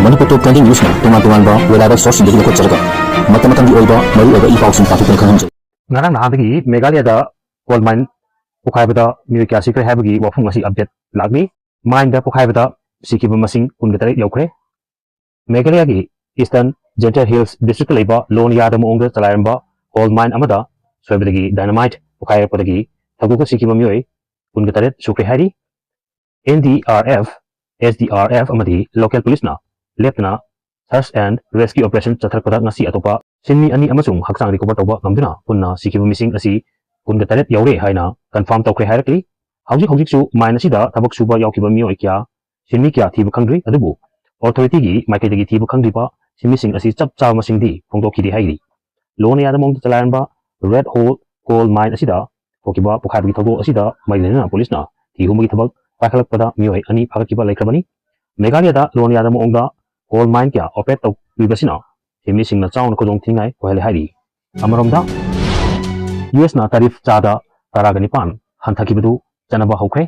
Manipur top 20 news na tungan ba reliable source hindi ko charga mata di oiba maru oiba ipaw sing patu kan khanjai ngarang nahadagi Meghalaya da gold mine pukhaibada mi kya sikre habagi wafung asi update lagni mine da pukhaibada sikiba masing kungatare yaukre Meghalaya gi Eastern Gentle Hills district leba lon yada mo ongda chalaramba gold mine amada soibadagi dynamite pukhaibadagi thaguka sikiba mioi kungatare sukre hari NDRF SDRF amadi local police na lepna search and rescue operation chatharpada ngasi atopa sinmi ani amasung haksang recover toba ngamduna punna sikiba missing asi kunga taret yaure haina confirm tawkre hairakli hauji su mine asida thabak suba yaukiba mioi kya sinmi kya thibu khangri adubu authority gi maikaidagi thibu khangriba sinmi sing asi chap chaw masing di phongdokhidi hairi lone yada mong chalanba red hole coal mine asida hokiba pukhabi thodo asida mailena police na thihumagi thabak pakhalakpada mioi ani phagakiba laikrabani Meghalaya da lone yada mong da coal mine kya operate to bibasina himi singna chawn ko dong thingai ko hele hari amaromda US na tarif chada taragani pan hanthakibadu chanaba hokre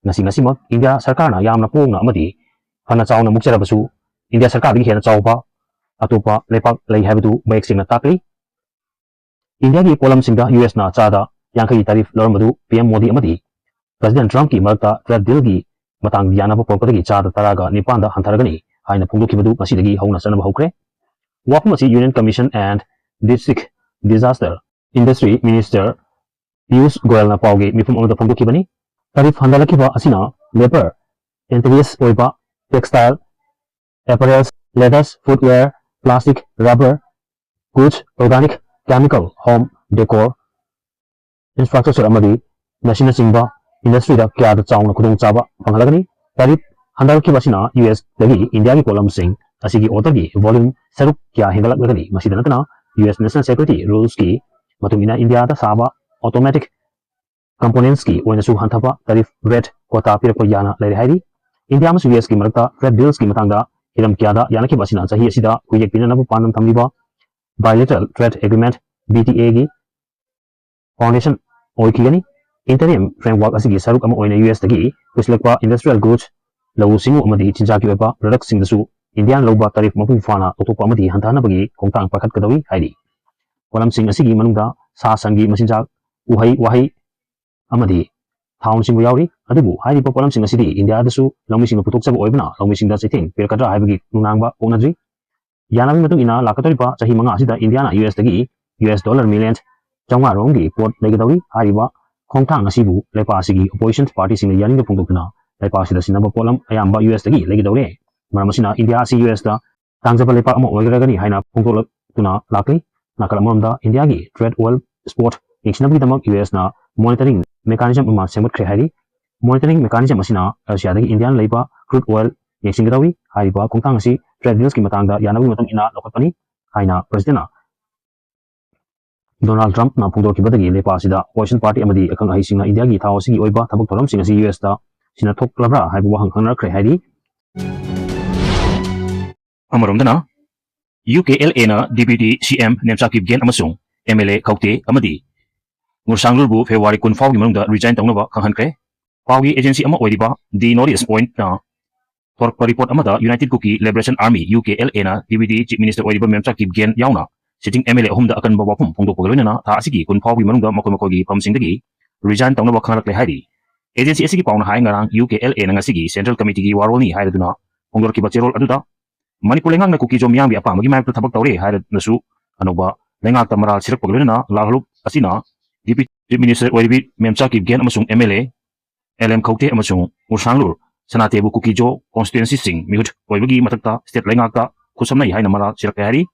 ngasi mak India sarkar na yamna pongna amadi hana chawna mukcharabasu India sarkar gi hena chawba atopa lepak lei habadu mayek singna takli India gi polam singda US na chada yankai tarif lormadu PM Modi amadi President Trump ki marta trade deal gi matang yanaba porkodagi chada taraga nipanda hantharagani haina phongdokibadu ngasidagi hauna sanaba hokre wafum asi Union Commission and District Disaster Industry Minister Piyush Goyal na pauge mifum amada phongdokibani tarif handalakiba asina labor intensive oiba textile apparels leathers footwear plastic rubber goods organic chemical home decor infrastructure amadi nasina singba industry da kya da chawna khudong chaba panghalagani tarif handalakiba asina US dagi India gi kolam sing asigi order gi volume saruk kya hengalakagani masida natana US National Security Rules ki matungina India da saba automatic components ki oina su hanthaba tarif rate quota pirako yana leire hairi India mas US ki marakta trade deals ki matangda hiram kya da yana ki basina chahi asida kuyek pinana bu panam thamliba bilateral trade agreement BTA gi foundation oikigani interim framework asigi saruk ama oina US dagi puslakpa industrial goods lawu singu amadi chinjaki oiba product singdasu Indian loba tarif mapung fana otopa amadi hantana bagi kongtang pakhat kadawi hairi walam sing asigi manungda sa sangi masinjak uhai wahai amadi town singu yauri adubu hairi pa walam sing asidi India dasu lawmi sing putok sab oibna lawmi sing da chithing pirkadra haibagi nunangba onadri yanami matung ina lakatoripa chahi manga asida India na US dagi US dollar million chawma rongi port legadawi hairi ba kongtang asibu lepa asigi opposition party sing yaning pungdokna lepa asida sinaba polam ayamba US dagi legadawi Maramasina India si US da tangjaba lepak amo oigragani haina pungtolak tuna lakli nakalamamda India gi trade oil sport exchange damak US na monitoring mechanism ma semat khre hari monitoring mechanism asina Russia dagi Indian leiba crude oil exchange dawi hariba kongtang asi trade deals ki matangda yanawi matam ina lokatani haina president Donald Trump na pungdol ki badagi lepa asida opposition party amadi akang ahi singa India gi thaw sigi oiba thabak tholam singa si US da sina thok labra haibu wahang khangna khre hari Amaromdana UKLA na Deputy CM Nemchakib Gen amasung MLA Kaute amadi Ngursanglurbu February 15 gi manungda resign tawnaba khanghankre Pawgi agency ama oidiba the Northeast Point na Torpa report amada United Kuki Liberation Army UKLA na Deputy Chief Minister oidiba Nemchakib Gen yauna sitting MLA ahumda akan bawapum phongdokpagaloina na tha asigi 15 gi manungda makoi gi pamsingdagi resign tawnaba khangrakle hairi agency asigi pauna hai ngarang UKLA na ngasigi Central Committee gi warolni hairaduna phongdorkiba cherol aduda Manipur lengang na kuki jom yang bi apa magi mayak thabak tawre haira nasu anoba lengak tamaral sirak pagloina lalhup asina Deputy Minister oibi Memchakib Gen amasung MLA LM Kaute amasung Ursanglur Sanatebu kuki jo constituency sing mihut oibagi matakta state lengak ta khusamnai haina mara sirak hari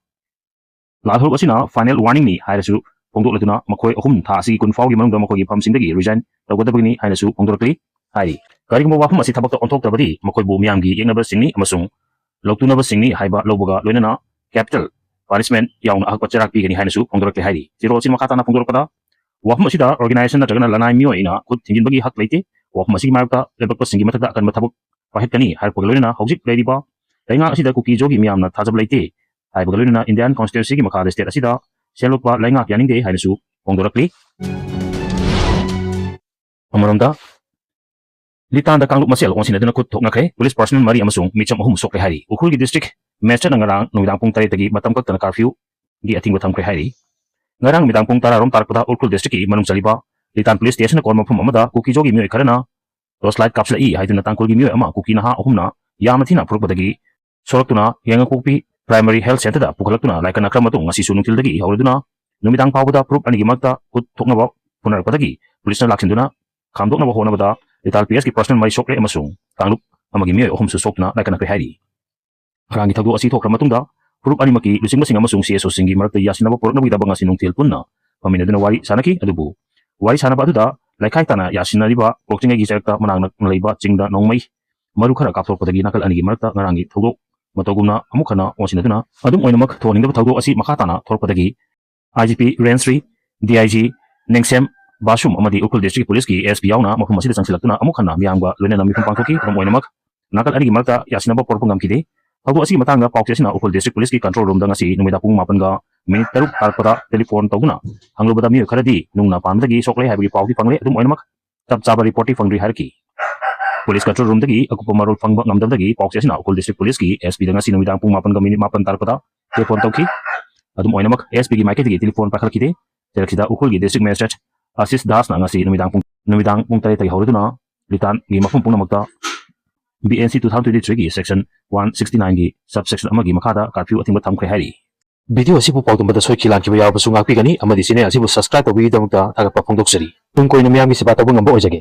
lalhup asina final warning ni haira su pongdok latuna makoi ahum tha asigi kun fawgi manungda makoi gi phamsingdagi resign tawgadabagni haina su pongdokli hari karigmo wafum asi thabak ta onthok tabadi makoi bu miamgi yengnaba singni amasung Loktunaba singni haiba loboga loinana capital punishment yauna akpa charak pi gani hainasu pongdorakle hairi zero sin makata na pongdorakada wafum asida organization na jagana lanai mio ina khut thingin bagi hak leite wafum asigi mayakta lebak pasingi matakda akan mathabuk pahit kani har pogloina hojik leidiba lainga asida kuki jogi miamna thajab leite haiba loinana Indian constituency gi makada state asida selokpa lainga yaning de hainasu pongdorakli amaromda Litanda kanglup masel on sinaduna khut thoknare police personnel mari amasung micham ahum sokre hari ukhul gi district mestre ngarang numidang pung tari tagi matam kak tan curfew gi ating batam kre hari ngarang midang pung tara rom tarpada ukhul district ki manung chaliba litan police station ko mafum amada kuki jogi mi kharana torchlight kapsla i haiduna tangkul gi mi ama kuki na ha ahumna yamathina purukpadagi soraktuna yenga kupi primary health center da pukalaktuna laikana kramatung ngasi sunung tildagi hawduna numidang pawda proof ani gi makta khut thoknaba punarpadagi police na laksinduna khamdokna ba honabada Lital PS ki personal mari sokre amasung kanglup amagi mi ohum su sokna laikana kre hari rangi thagdu asi thokra matungda purup ani maki lusing masing amasung CSO singi marakta yasinaba porna bida banga sinung til punna paminaduna wari sanaki adubu wari sanaba aduda laikai tana yasina riba proktinga gi jakta manang leiba chingda nongmai maru khara kapthok padagi nakal ani gi marakta ngarangi thogdo matogumna amukhana osinaduna adum oinamak thoningda thagdu asi makhatana thorpadagi IGP Rensri DIG Nengsem Basum amadi ukul district police ki SP yauna mafum masida changsilaktuna amukhana miyangba loinena mifum pangthoki adum oinamak nakal ani gi marakta yasinaba porpungam kide Thagdu asi matangda paukchesina ukul district police ki control room da ngasi numida pung 8 ga minute 3 tarpada telephone tawguna hanglubada mi kharadi nungna pamdagi sokle haibagi pauti pangle adum oinamak tab chaba report fangri harki police control room dagi akupa marul fangba ngamdagi paukchesina ukul district police ki SP da ngasi numida pung 8 ga minute 8 tarpada telephone tawki adum oinamak SP gi maike dagi telephone pakhalkide teleksida ukul gi district magistrate Asis Das na ngasi numidang pung tari tagi hawduna litan gi mafum pung namakta BNC 2023 gi section 169 gi subsection amagi makhada curfew atingba thamkre hari video asibu pawdumbada soikilan kiba yaw basu ngakpi gani amadi sine asibu subscribe tobi damukta thagapa phongdoksari tung koina miyami siba tabung ngamba ojage